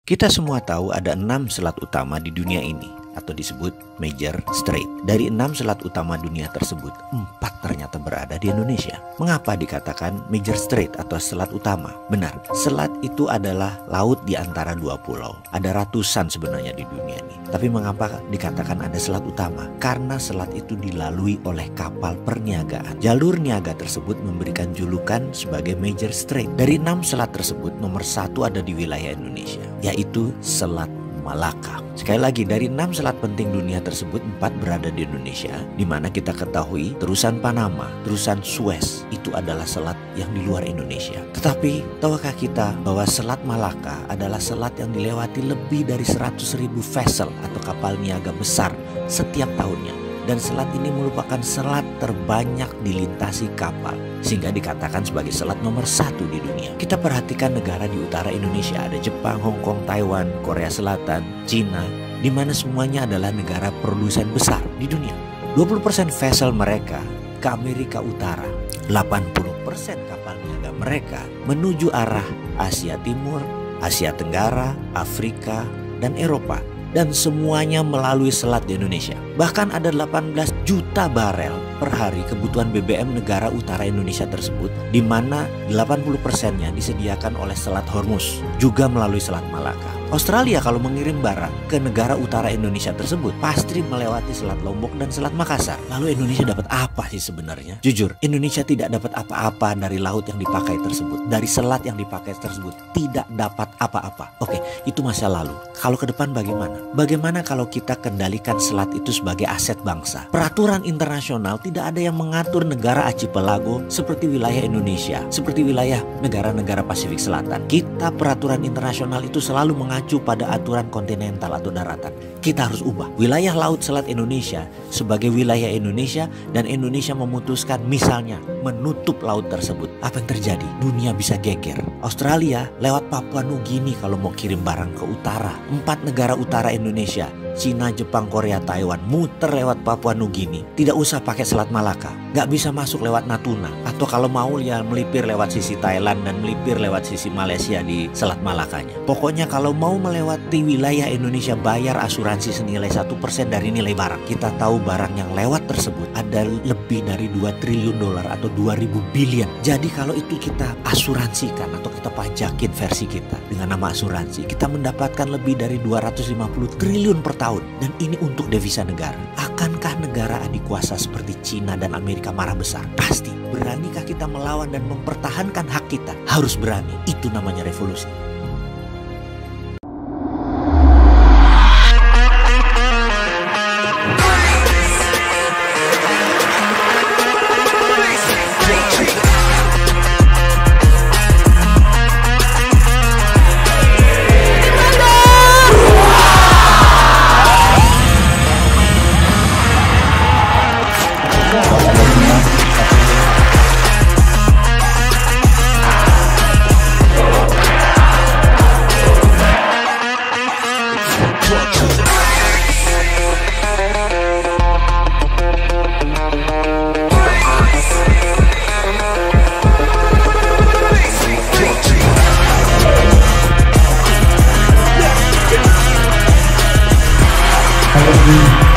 Kita semua tahu ada 6 selat utama di dunia ini, atau disebut Major Strait. Dari 6 selat utama dunia tersebut, 4 ternyata berada di Indonesia. Mengapa dikatakan Major Strait atau selat utama? Benar, selat itu adalah laut di antara 2 pulau. Ada ratusan sebenarnya di dunia ini. Tapi mengapa dikatakan ada selat utama? Karena selat itu dilalui oleh kapal perniagaan. Jalur niaga tersebut memberikan julukan sebagai Major Strait. Dari 6 selat tersebut, nomor 1 ada di wilayah Indonesia, yaitu Selat Malaka. Sekali lagi, dari 6 selat penting dunia tersebut, 4 berada di Indonesia, di mana kita ketahui terusan Panama, terusan Suez itu adalah selat yang di luar Indonesia. Tetapi tahukah kita bahwa Selat Malaka adalah selat yang dilewati lebih dari 100.000 vessel atau kapal niaga besar setiap tahunnya. Dan selat ini merupakan selat terbanyak dilintasi kapal, sehingga dikatakan sebagai selat nomor 1 di dunia. Kita perhatikan negara di utara Indonesia, ada Jepang, Hong Kong, Taiwan, Korea Selatan, Cina, di mana semuanya adalah negara produsen besar di dunia. 20% vessel mereka ke Amerika Utara, 80% kapal niaga mereka menuju arah Asia Timur, Asia Tenggara, Afrika, dan Eropa. Dan semuanya melalui selat di Indonesia. Bahkan ada 18 juta barel per hari kebutuhan BBM negara utara Indonesia tersebut, di mana 80%-nya disediakan oleh Selat Hormuz, juga melalui Selat Malaka. Australia kalau mengirim barang ke negara utara Indonesia tersebut pasti melewati Selat Lombok dan Selat Makassar. Lalu Indonesia dapat apa sih sebenarnya? Jujur, Indonesia tidak dapat apa-apa dari laut yang dipakai tersebut, dari selat yang dipakai tersebut, tidak dapat apa-apa. Oke, itu masa lalu. Kalau ke depan bagaimana? Bagaimana kalau kita kendalikan selat itu sebagai aset bangsa? Peraturan internasional tidak ada yang mengatur negara archipelago seperti wilayah Indonesia, seperti wilayah negara-negara Pasifik Selatan. Kita peraturan internasional itu selalu mengacu pada aturan kontinental atau daratan. Kita harus ubah wilayah laut selat Indonesia sebagai wilayah Indonesia, dan Indonesia memutuskan misalnya menutup laut tersebut. Apa yang terjadi? Dunia bisa geger. Australia lewat Papua Nugini kalau mau kirim barang ke utara. 4 negara utara Indonesia, Cina, Jepang, Korea, Taiwan, muter lewat Papua Nugini. Tidak usah pakai Selat Malaka, nggak bisa masuk lewat Natuna. Atau kalau mau ya melipir lewat sisi Thailand dan melipir lewat sisi Malaysia di Selat Malakanya. Pokoknya kalau mau melewati wilayah Indonesia, bayar asuransi senilai 1% dari nilai barang. Kita tahu barang yang lewat tersebut ada lebih dari 2 triliun dolar atau 2000 billion. Jadi kalau itu kita asuransikan atau kita pajakin versi kita dengan nama asuransi, kita mendapatkan lebih dari 250 triliun per tahun. Dan ini untuk devisa negara. Akankah negara adik kuasa seperti Cina dan Amerika marah besar? Pasti. Beranikah kita melawan dan mempertahankan hak kita? Harus berani. Itu namanya revolusi. Halo.